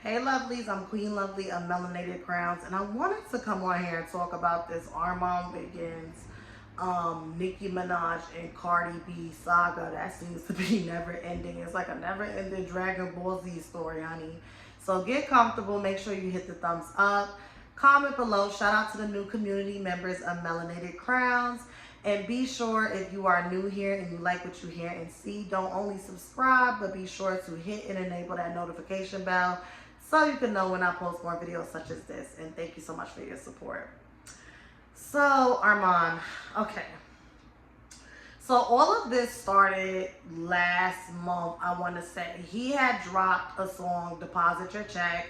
Hey lovelies, I'm Queen Lovely of Melanated Crowns, and I wanted to come on here and talk about this Armon Wiggins, Nicki Minaj, and Cardi B saga that seems to be never ending. It's like a never ending Dragon Ball Z story, honey. So get comfortable, make sure you hit the thumbs up, comment below, shout out to the new community members of Melanated Crowns. And be sure, if you are new here and you like what you hear and see, don't only subscribe, but be sure to hit and enable that notification bell so you can know when I post more videos such as this. And thank you so much for your support. So, Armon, okay. So all of this started last month, I want to say. He had dropped a song, Deposit Your Check,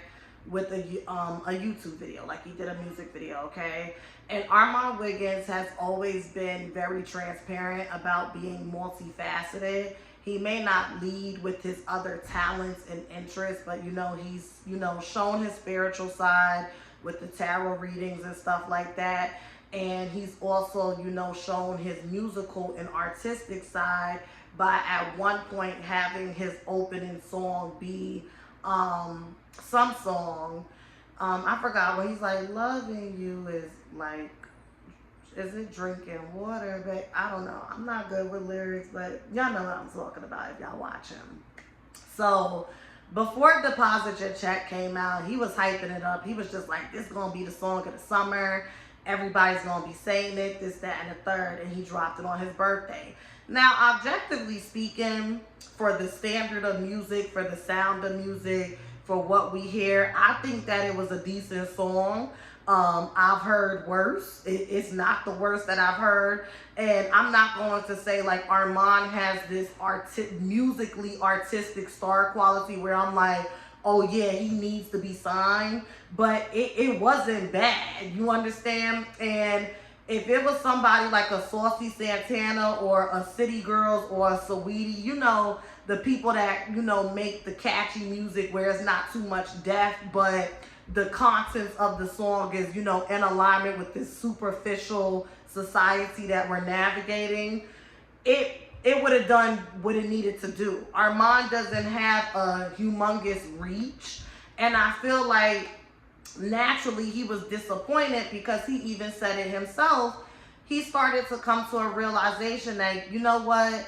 with a YouTube video, like he did a music video, okay? And Armon Wiggins has always been very transparent about being multifaceted. He may not lead with his other talents and interests, but he's, shown his spiritual side with the tarot readings and stuff like that. And he's also, shown his musical and artistic side by at one point having his opening song be some song. I forgot what he's like, loving you is like, is it drinking water? But I don't know. I'm not good with lyrics, but y'all know what I'm talking about if y'all watch him. So before Deposit Your Check came out, he was hyping it up. He was just like, this is going to be the song of the summer. Everybody's going to be saying it, this, that, and the third. And he dropped it on his birthday. Now, objectively speaking, for the standard of music, for the sound of music, for what we hear, I think that it was a decent song. I've heard worse. It's not the worst that I've heard. And I'm not going to say like Armon has this musically artistic star quality where I'm like, oh yeah, he needs to be signed. But it wasn't bad. You understand? And if it was somebody like a Saucy Santana or a City Girls or a Saweetie, the people that, make the catchy music where it's not too much depth, but the contents of the song is, in alignment with this superficial society that we're navigating, it would have done what it needed to do. Armon doesn't have a humongous reach, and I feel like naturally he was disappointed because he even said it himself. He started to come to a realization that, you know what,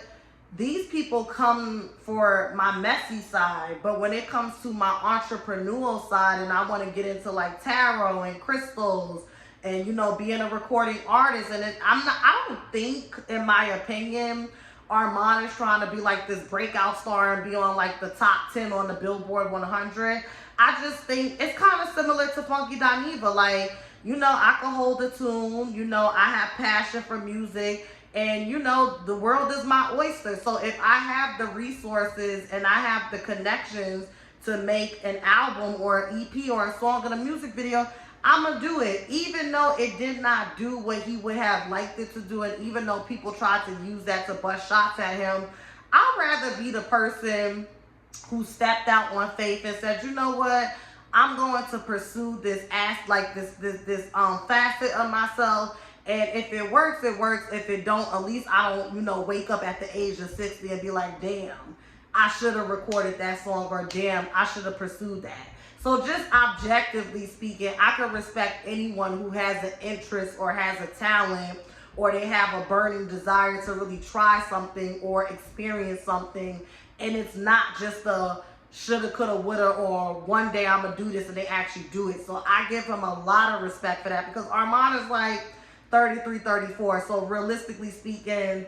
these people come for my messy side, but when it comes to my entrepreneurial side and I want to get into like tarot and crystals and, being a recording artist, and I don't think, in my opinion, Armon is trying to be like this breakout star and be on like the top 10 on the Billboard 100. I just think it's kind of similar to Funky Dineva. Like, I can hold a tune, I have passion for music. And, the world is my oyster. So if I have the resources and I have the connections to make an album or an EP or a song and a music video, I'm going to do it. Even though it did not do what he would have liked it to do, and even though people tried to use that to bust shots at him, I'd rather be the person who stepped out on faith and said, you know what? I'm going to pursue this facet of myself. And if it works, it works. If it don't, at least I don't, wake up at the age of 60 and be like, damn, I should have recorded that song, or damn, I should have pursued that. So just objectively speaking, I can respect anyone who has an interest or has a talent, or they have a burning desire to really try something or experience something. And it's not just a shoulda, coulda, woulda, or one day I'm going to do this, and they actually do it. So I give him a lot of respect for that, because Armon is like 33, 34. So realistically speaking,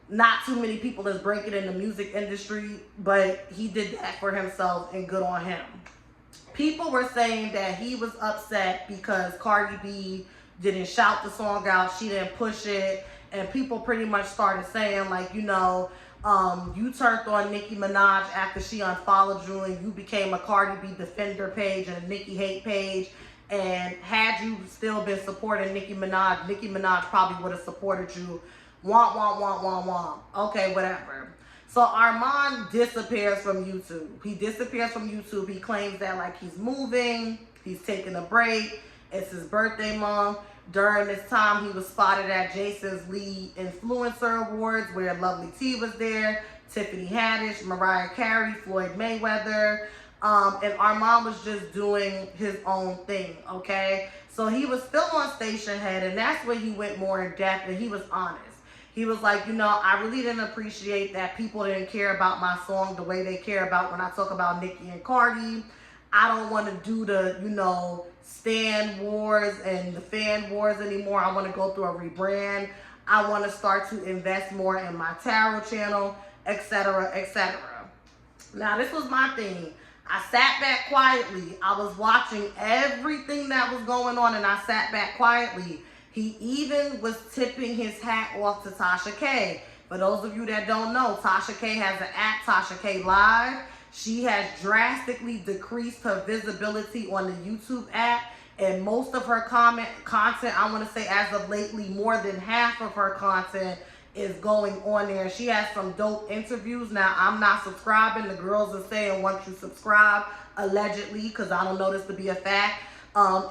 not too many people is breaking in the music industry, but he did that for himself, and good on him. People were saying that he was upset because Cardi B didn't shout the song out, she didn't push it, and people pretty much started saying like, you turned on Nicki Minaj after she unfollowed you, and you became a Cardi B defender page and a Nicki hate page. And had you still been supporting Nicki Minaj probably would have supported you. Womp, womp, womp, womp, womp. Okay, whatever. So Armon disappears from YouTube. He disappears from YouTube. He claims that like he's moving, he's taking a break. It's his birthday month. During this time, he was spotted at Jason's Lead Influencer Awards, where Lovely T was there, Tiffany Haddish, Mariah Carey, Floyd Mayweather. And Armon was just doing his own thing, okay? So he was still on Station Head, and that's where he went more in depth, and he was honest. He was like, you know, I really didn't appreciate that people didn't care about my song the way they care about when I talk about Nicki and Cardi. I don't want to do the, you know, stan wars and the fan wars anymore. I want to go through a rebrand. I want to start to invest more in my tarot channel, etc., etc. Now, this was my thing. I sat back quietly. I was watching everything that was going on, and I sat back quietly. He even was tipping his hat off to Tasha K. For those of you that don't know, Tasha K has an app, Tasha K Live. She has drastically decreased her visibility on the YouTube app, and most of her content, I want to say as of lately, more than half of her content is going on there. She has some dope interviews. Now, I'm not subscribing. The girls are saying once you subscribe, allegedly, because I don't know this to be a fact,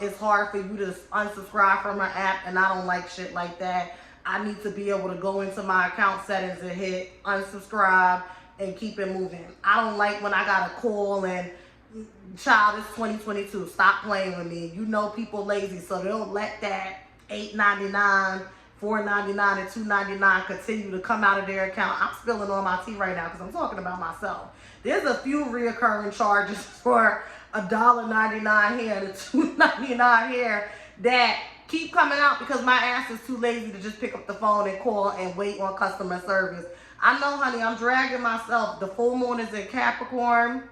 it's hard for you to unsubscribe from her app, and I don't like shit like that. I need to be able to go into my account settings and hit unsubscribe and keep it moving. I don't like when I got a call and, child, it's 2022. Stop playing with me. You know people lazy, so they don't let that $8.99, $4.99, and $2.99 continue to come out of their account. I'm spilling all my tea right now because I'm talking about myself. There's a few reoccurring charges for $1.99 here and $2.99 here that keep coming out because my ass is too lazy to just pick up the phone and call and wait on customer service. I know, honey, I'm dragging myself. The full moon is in Capricorn.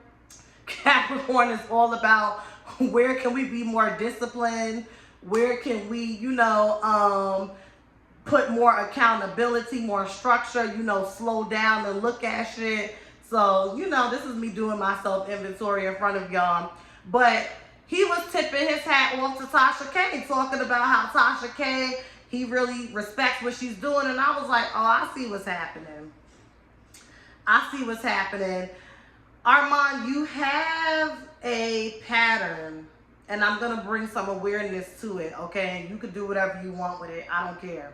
Capricorn is all about where can we be more disciplined? Where can we, you know, put more accountability, more structure, you know, slow down and look at shit. So, you know, this is me doing my self-inventory in front of y'all. But he was tipping his hat off to Tasha K, talking about how Tasha K, he really respects what she's doing. And I was like, oh, I see what's happening. I see what's happening. Armon, you have a pattern, and I'm going to bring some awareness to it, okay? You can do whatever you want with it. I don't care.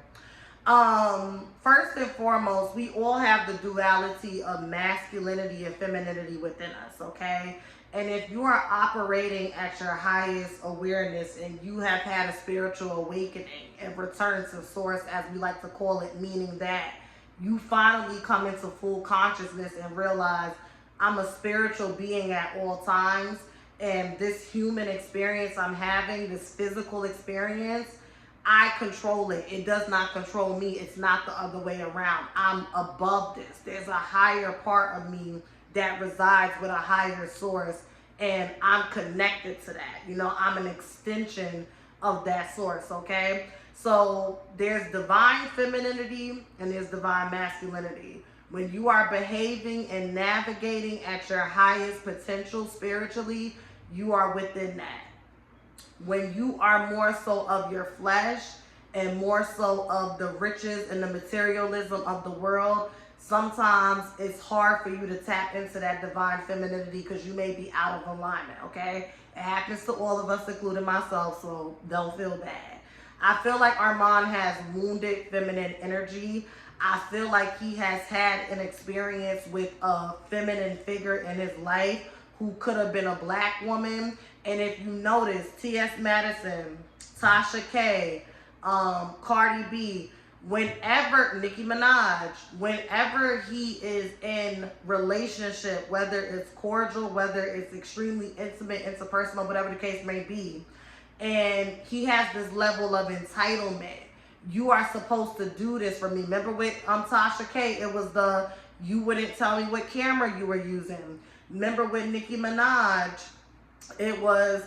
First and foremost, we all have the duality of masculinity and femininity within us, okay? And if you are operating at your highest awareness and you have had a spiritual awakening and return to source, as we like to call it, meaning that you finally come into full consciousness and realize I'm a spiritual being at all times, and this human experience I'm having, this physical experience, I control it. It does not control me. It's not the other way around. I'm above this. There's a higher part of me that resides with a higher source, and I'm connected to that. You know, I'm an extension of that source, okay? So there's divine femininity and there's divine masculinity. When you are behaving and navigating at your highest potential spiritually, you are within that. When you are more so of your flesh and more so of the riches and the materialism of the world, sometimes it's hard for you to tap into that divine femininity because you may be out of alignment, okay? It happens to all of us, including myself, so don't feel bad. I feel like Armon has wounded feminine energy. I feel like he has had an experience with a feminine figure in his life who could have been a black woman. And if you notice, T.S. Madison, Tasha K, Cardi B, whenever, Nicki Minaj, whenever he is in relationship, whether it's cordial, whether it's extremely intimate, interpersonal, whatever the case may be, and he has this level of entitlement, you are supposed to do this for me. Remember with Tasha K, it was the, you wouldn't tell me what camera you were using. Remember with Nicki Minaj, it was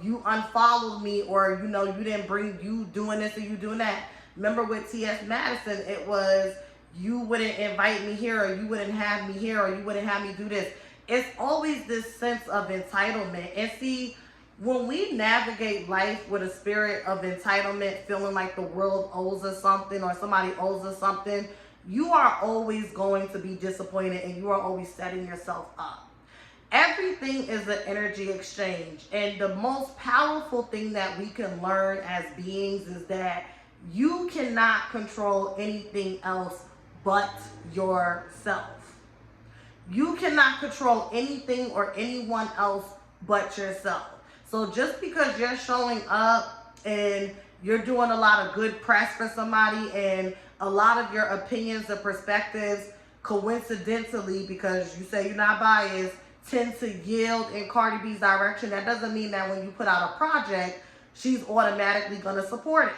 you unfollowed me, or, you know, you didn't bring, you doing this or you doing that. Remember with T.S. Madison, it was you wouldn't invite me here, or you wouldn't have me here, or you wouldn't have me do this. It's always this sense of entitlement. And see, when we navigate life with a spirit of entitlement, feeling like the world owes us something or somebody owes us something, you are always going to be disappointed and you are always setting yourself up. Everything is an energy exchange. And the most powerful thing that we can learn as beings is that you cannot control anything else but yourself. You cannot control anything or anyone else but yourself. So just because you're showing up and you're doing a lot of good press for somebody and a lot of your opinions and perspectives coincidentally, because you say you're not biased, tend to yield in Cardi B's direction, that doesn't mean that when you put out a project, she's automatically going to support it.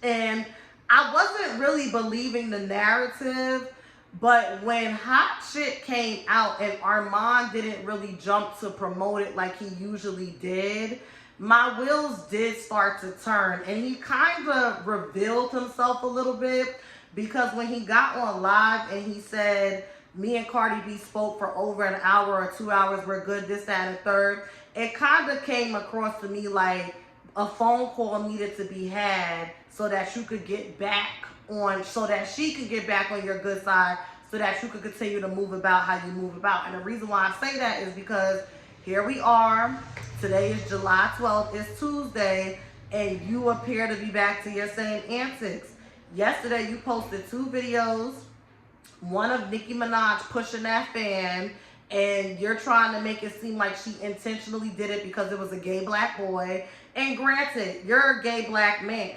And I wasn't really believing the narrative, but when Hot Shit came out and Armon didn't really jump to promote it like he usually did, my wheels did start to turn. And he kind of revealed himself a little bit, because when he got on live and he said, me and Cardi B spoke for over an hour or 2 hours, we're good, this, that, and the third, it kind of came across to me like a phone call needed to be had so that you could get back on, so that she could get back on your good side, so that you could continue to move about how you move about. And the reason why I say that is because here we are. Today is July 12th. It's Tuesday, and you appear to be back to your same antics. Yesterday, you posted 2 videos. One of Nicki Minaj pushing that fan, and you're trying to make it seem like she intentionally did it because it was a gay black boy. And granted, you're a gay black man.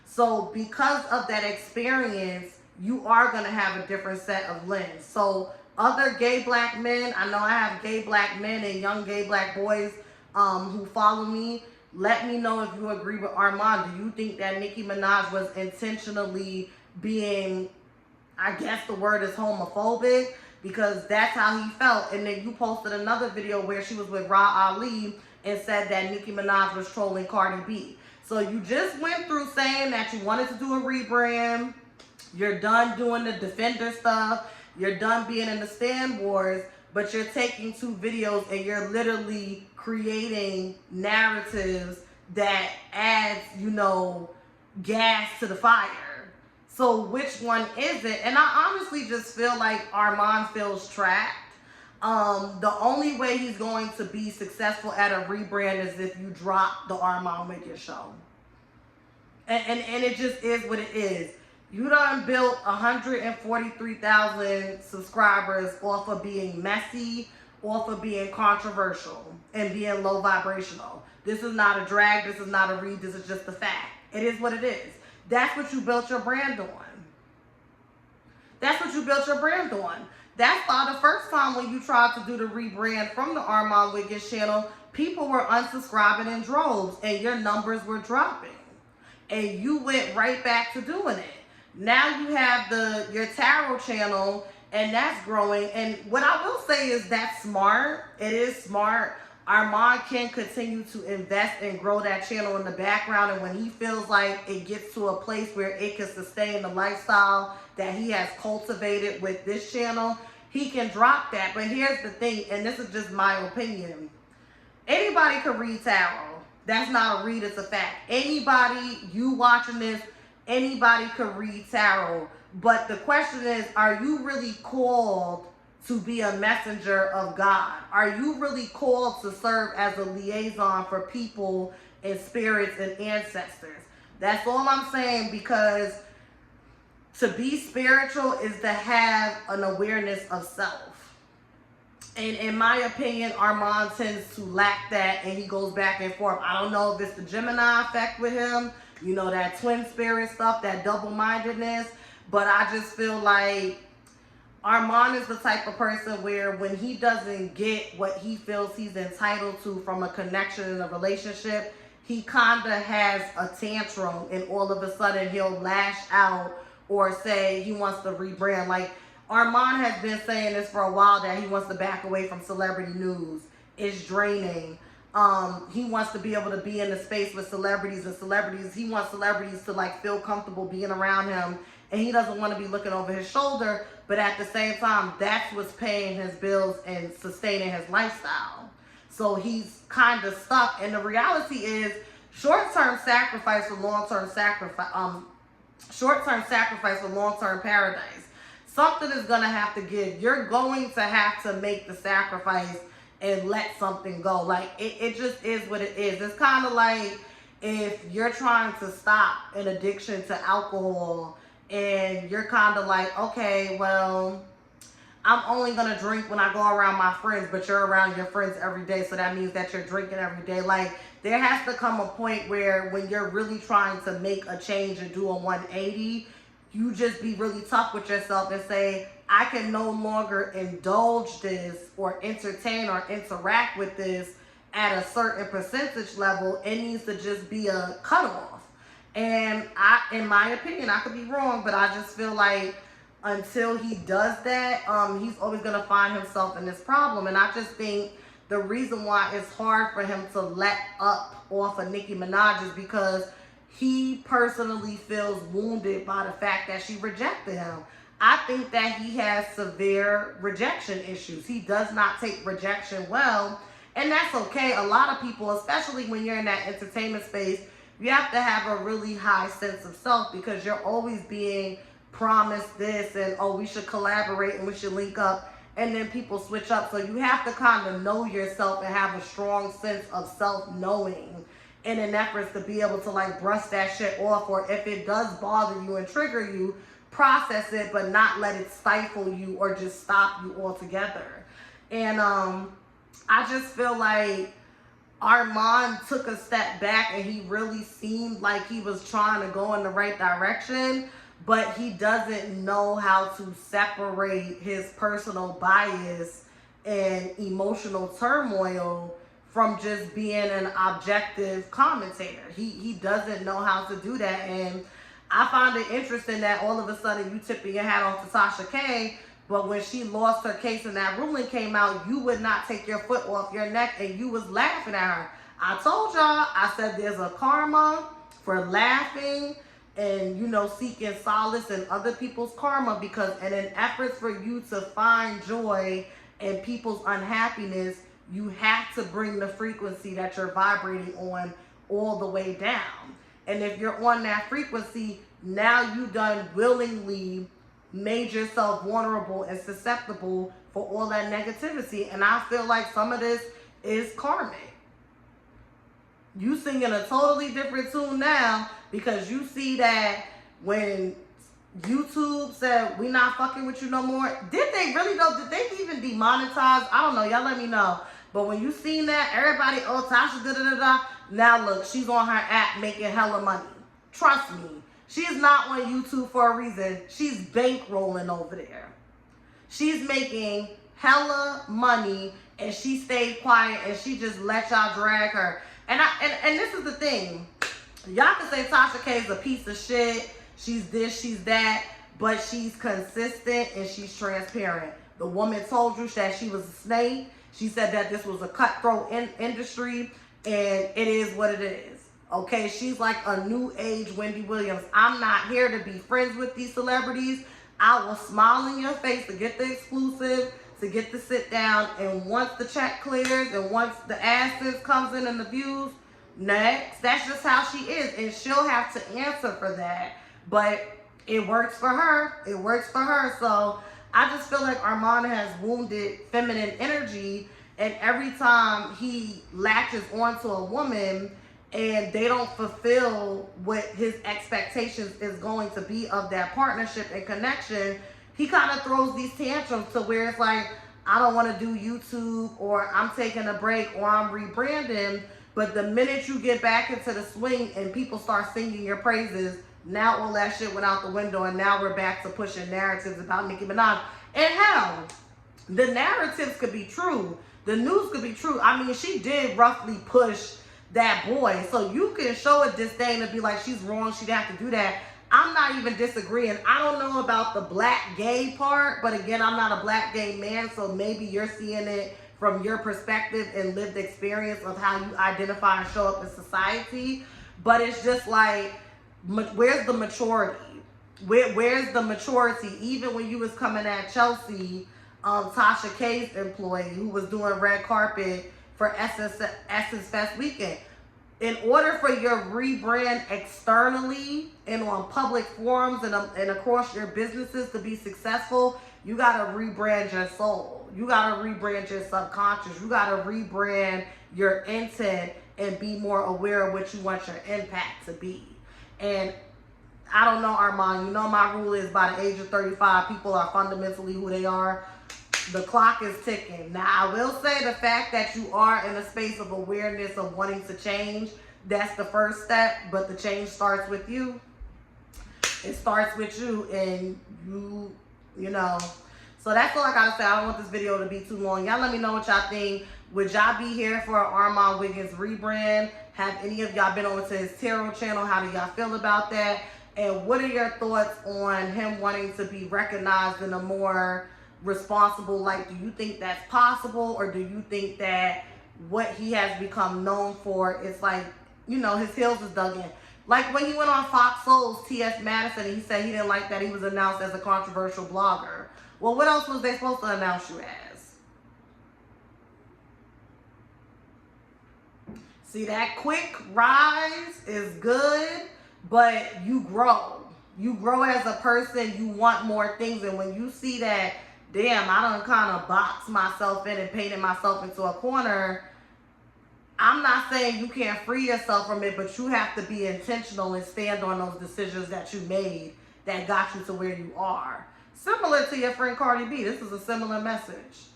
So because of that experience, you are going to have a different set of lens. So other gay black men, I know I have gay black men and young gay black boys who follow me. Let me know if you agree with Armon. Do you think that Nicki Minaj was intentionally being, I guess the word is homophobic? Because that's how he felt. And then you posted another video where she was with Ra Ali and said that Nicki Minaj was trolling Cardi B. So you just went through saying that you wanted to do a rebrand. You're done doing the defender stuff. You're done being in the stand wars. But you're taking 2 videos and you're literally creating narratives that adds, you know, gas to the fire. So which one is it? And I honestly just feel like Armon feels trapped. The only way he's going to be successful at a rebrand is if you drop the Armon Wiggins show. And it just is what it is. You done built 143,000 subscribers off of being messy, off of being controversial, and being low vibrational. This is not a drag. This is not a read. This is just a fact. It is what it is. That's what you built your brand on. That's what you built your brand on. That's why the first time when you tried to do the rebrand from the Armon Wiggins channel, people were unsubscribing in droves and your numbers were dropping. And you went right back to doing it. Now you have your tarot channel and that's growing. And what I will say is that's smart. It is smart. Armon can continue to invest and grow that channel in the background. And when he feels like it gets to a place where it can sustain the lifestyle that he has cultivated with this channel, he can drop that. But here's the thing, and this is just my opinion. Anybody can read tarot. That's not a read, it's a fact. Anybody, you watching this, anybody can read tarot. But the question is, are you really called to be a messenger of God? Are you really called to serve as a liaison for people and spirits and ancestors? That's all I'm saying, because to be spiritual is to have an awareness of self. And in my opinion, Armon tends to lack that, and he goes back and forth. I don't know if it's the Gemini effect with him, you know, that twin spirit stuff, that double-mindedness, but I just feel like Armon is the type of person where when he doesn't get what he feels he's entitled to from a connection in a relationship, he kind of has a tantrum, and all of a sudden he'll lash out or say he wants to rebrand. Like, Armon has been saying this for a while, that he wants to back away from celebrity news. It's draining. He wants to be able to be in the space with celebrities, and he wants celebrities to like feel comfortable being around him, and he doesn't want to be looking over his shoulder, but at the same time, that's what's paying his bills and sustaining his lifestyle. So he's kind of stuck, and the reality is short-term sacrifice for long-term sacrifice, short-term sacrifice for long-term paradise. Something is going to have to give. You're going to have to make the sacrifice and let something go. Like, it just is what it is. It's kind of like if you're trying to stop an addiction to alcohol and you're kind of like, okay, well, I'm only going to drink when I go around my friends, but you're around your friends every day, so that means that you're drinking every day. Like, there has to come a point where when you're really trying to make a change and do a 180, you just be really tough with yourself and say, I can no longer indulge this or entertain or interact with this at a certain percentage level. It needs to just be a cutoff. And in my opinion, I could be wrong, but I just feel like until he does that, he's always going to find himself in this problem. And I just think the reason why it's hard for him to let up off of Nicki Minaj is because he personally feels wounded by the fact that she rejected him. I think that he has severe rejection issues. He does not take rejection well, and that's okay. A lot of people, especially when you're in that entertainment space, you have to have a really high sense of self because you're always being promised this and, oh, we should collaborate and we should link up, and then people switch up. So you have to kind of know yourself and have a strong sense of self-knowing in an effort to be able to like brush that shit off, or if it does bother you and trigger you, process it, but not let it stifle you or just stop you altogether. And I just feel like Armon took a step back and he really seemed like he was trying to go in the right direction, but he doesn't know how to separate his personal bias and emotional turmoil from just being an objective commentator. He doesn't know how to do that. And I find it interesting that all of a sudden you tipping your hat off to Tasha K, but when she lost her case and that ruling came out, you would not take your foot off your neck and you was laughing at her. I told y'all, I said there's a karma for laughing and, you know, seeking solace in other people's karma, because in an effort for you to find joy in people's unhappiness, you have to bring the frequency that you're vibrating on all the way down. And if you're on that frequency, now you done willingly made yourself vulnerable and susceptible for all that negativity. And I feel like some of this is karmic. You singing a totally different tune now because you see that when YouTube said, we not fucking with you no more. Did they really though? Did they even demonetize? I don't know. Y'all let me know. But when you seen that, everybody, oh, Tasha, da-da-da-da. Now look, she's on her app making hella money. Trust me. She is not on YouTube for a reason. She's bankrolling over there. She's making hella money and she stayed quiet and she just let y'all drag her. And this is the thing. Y'all can say Tasha K is a piece of shit. She's this, she's that. But she's consistent and she's transparent. The woman told you that she was a snake. She said that this was a cutthroat industry, and it is what it is. Okay, she's like a new age Wendy Williams. I'm not here to be friends with these celebrities. I will smile in your face to get the exclusive, to get the sit down, and once the check clears and once the asses comes in and the views, next. That's just how she is, and she'll have to answer for that. But it works for her. It works for her. So I just feel like Armon has wounded feminine energy, and every time he latches onto a woman and they don't fulfill what his expectations is going to be of that partnership and connection, he kind of throws these tantrums to where it's like, I don't want to do YouTube, or I'm taking a break, or I'm rebranding. But the minute you get back into the swing and people start singing your praises, now all that shit went out the window, and now we're back to pushing narratives about Nicki Minaj. And hell, the narratives could be true. The news could be true. I mean, she did roughly push that boy. So you can show a disdain and be like, she's wrong, she didn't have to do that. I'm not even disagreeing. I don't know about the black gay part, but again, I'm not a black gay man, so maybe you're seeing it from your perspective and lived experience of how you identify and show up in society. But it's just like, where's the maturity? Where's the maturity? Even when you was coming at Chelsea, Tasha K's employee who was doing red carpet for Essence Fest weekend. In order for your rebrand externally and on public forums and across your businesses to be successful, you got to rebrand your soul. You got to rebrand your subconscious. You got to rebrand your intent and be more aware of what you want your impact to be. And I don't know, Armon, you know my rule is by the age of 35, people are fundamentally who they are. The clock is ticking. Now, I will say the fact that you are in a space of awareness of wanting to change, that's the first step, but the change starts with you. It starts with you, and you know. So that's all I gotta say. I don't want this video to be too long. Y'all let me know what y'all think. Would y'all be here for an Armon Wiggins rebrand? Have any of y'all been over to his tarot channel? How do y'all feel about that? And what are your thoughts on him wanting to be recognized in a more responsible light? Do you think that's possible, or do you think that what he has become known for is like, you know, his heels is dug in? Like when he went on Fox Soul's T.S. Madison and he said he didn't like that he was announced as a controversial blogger. Well, what else was they supposed to announce you as? See, that quick rise is good, but you grow. You grow as a person. You want more things. And when you see that, damn, I done kind of boxed myself in and painted myself into a corner, I'm not saying you can't free yourself from it, but you have to be intentional and stand on those decisions that you made that got you to where you are. Similar to your friend Cardi B. This is a similar message.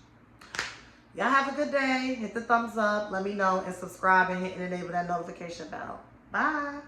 Y'all have a good day. Hit the thumbs up. Let me know and subscribe and enable that notification bell. Bye.